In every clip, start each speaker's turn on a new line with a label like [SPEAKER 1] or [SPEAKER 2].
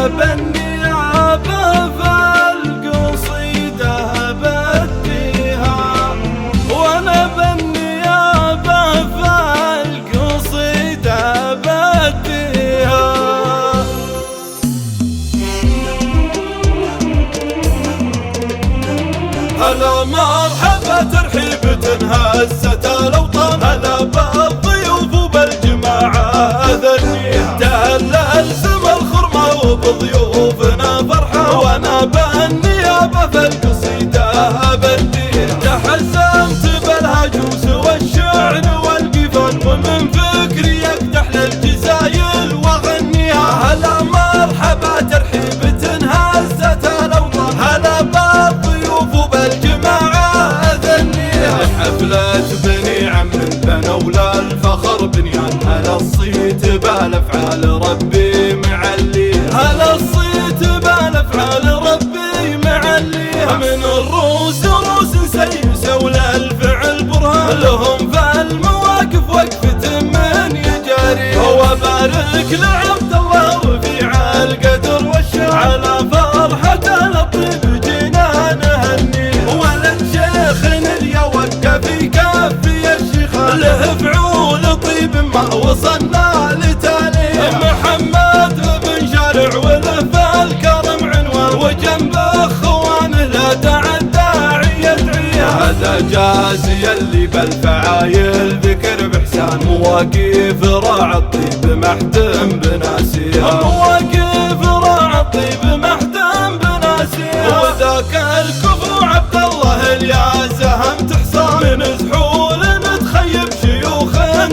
[SPEAKER 1] بالنيابة فالقصيدة بديها، وانا بالنيابة فالقصيدة بديها. هلا مرحبا ترحيب هزت الاوطان، هلا بالضيوف وبالجماعة ذنيها، تهلل سما الخرمة وبضيوفنا فرحة، وانا بالنيابة فالقصيدة بديها. تحزمت بالهجوس والشعر والقفل، ومن فكري يفتح للجزايل واغنيها. هلا مرحبا ترحيب هزت الاوطان، هلا بالضيوف وبالجماعة ذنيها. حفلة بني عم بنوا للفخر بنيان، هلا الصيت بالافعال ربي معليها، هلا الصيت بالافعال ربي معليها. من الروس روس سيسوا للفعل برهان، لهم في المواقف وقفة من يجاريها. وبارك لعبد الله وفي القدر والشعر، على فرحة الطيب جينا نهنيها. ولد شيخنا اللي وقف يكفي الشيخان، له فعول طيب ما وصلنا لتاليه. محمد بن شارع وله في الكرم عنوان، وجنب اخوانه لا تعدى يدعيها. هذا جازي اللي بالفعايل ذكر بحسان، مواقف راعي الطيب محتم بناسيها، مواقف راعي الطيب محتم بناسيها. وذاك الكفو عبد الله اليازهم تحصان، من زحول نتخيب شيوخ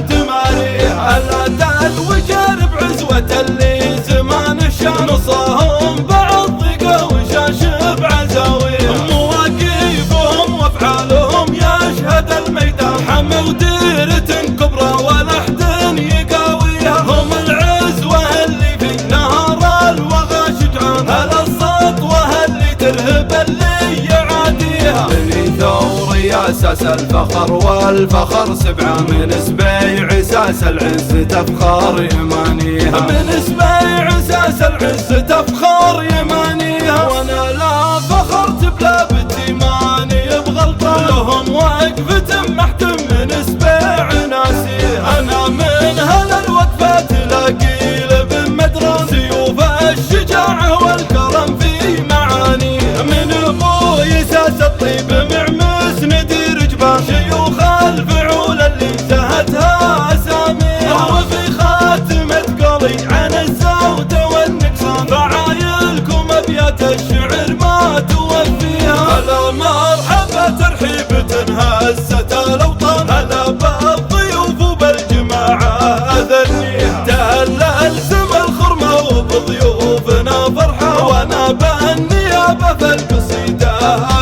[SPEAKER 1] تماريها. الأتى الوجار بعزوة اللي زمان الشان، صاهم بعض ضيقة وشاش بعزاويها. مواقفهم وافعالهم يشهد الميدان، حمى وديرة كبرى ولا احد يقاويها. هم العزوة اللي في نهار الوغى شجعان، هلا السطوة اللي ترهب اللي يعاديها. بني ثور يا اساس الفخر والفخر سبعة، من سبيع اساس العز تفخر يمانيها، من سبيع اساس العز تفخر يمانيها. وانا لا فخرت بلا بتيماني بغلطان، لهم وقفة محتم من سبيع ناسيها. انا من هلا الوقفات لاقيل بمدران، سيوف الشجاعة والكرم في معانيها. من ابوي اساس الطيب معمس ندير جبان، شيوخ الفعول اللي انتهتها اساميها. وفي خاتمة قولي عن الزود والنقصان، رعايلكم ابيات الشعر ما توفيها. هلا مرحبا ترحيب هزت الاوطان، هلا بالضيوف وبالجماعة ذنيها. تهلل سما الخرمة وبضيوفنا فرحة، وانا بالنيابة فالقصيدة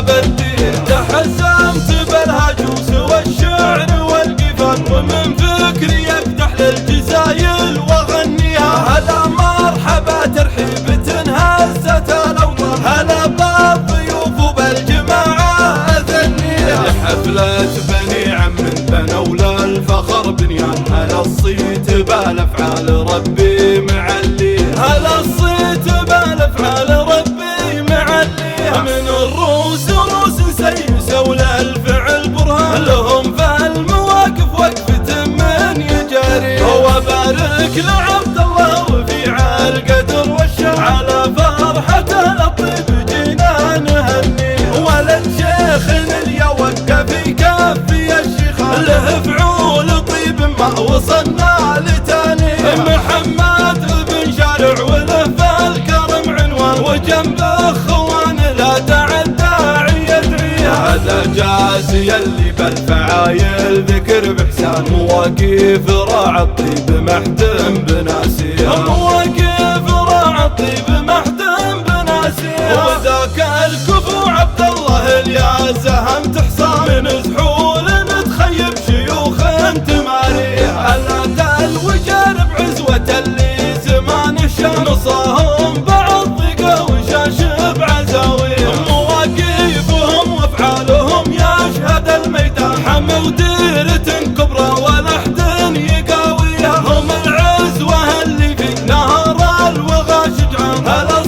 [SPEAKER 1] بديها. تحزمت بالهجوس والشعر والقفل، ومن فكري يفتح للجزايل واغنيها. هلا مرحبا ترحيب هزت الاوطان، هلا بالضيوف وبالجماعة ذنيها. حفلة بني عم بنوا للفخر بنيان، هلا الصيت بالافعال ربي معليها، هلا الصيت بالافعال ربي معليها. من الروس روس سيسوا للفعل برهان، لهم في المواقف وقفة من يجاريها. وبارك لعبد الله وفي القدر والشعر، على فرحة الطيب جينا نهنيها. ولد شيخنا اللي وقف يكفي الشيخان، له فعول طيب ما وصلنا لتاليه. محمد بن شارع وله في الكرم عنوان، وجنب اخوانه لا تعدى يدعيها. هذا جازي اللي بالفعايل ذكر بحسان، مواقف راعي الطيب محتم بناسيها، مواقف راعي الطيب محتم بناسيها. وذاك الكفو عبد الله اليازهم تحصان، من زحول نتخيب شيوخ تماريها. الأتى الوجار بعزوة اللي زمان الشان، صاهم بعض ضيقة وشاش بعزاويها. مواقفهم وافعالهم يشهد الميدان، حمى وديرة كبرى ولا احد يقاويها. هم العزوة اللي في نهار الوغى شجعان، هلا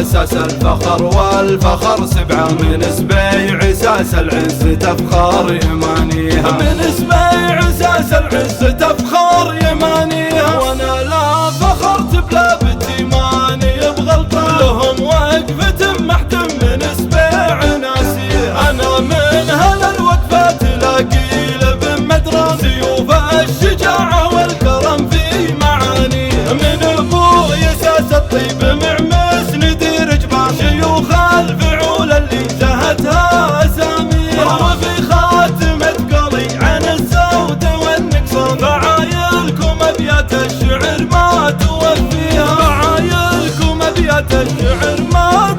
[SPEAKER 1] أساس الفخر والفخر سبعة من سبيع أساس العز تفخر يمانيها من سبيع أساس العز تفخر يمانيها وأنا لا فخرت بلا بتيماني بغلطة لهم وقفة محتم من سبيع ناسيها أنا من هلا الوقفة تلاقي لب مدرسة سيوف الشجاعة والكرم في معاني من أبوي أساس الطيب معمس ندير جبال شيوخ الفعول اللي زهتها أساميها وفي خاتمة قولي عن الزود والنقصان فعايلكم أبيات الشعر ما توفيها فعايلكم أبيات الشعر ما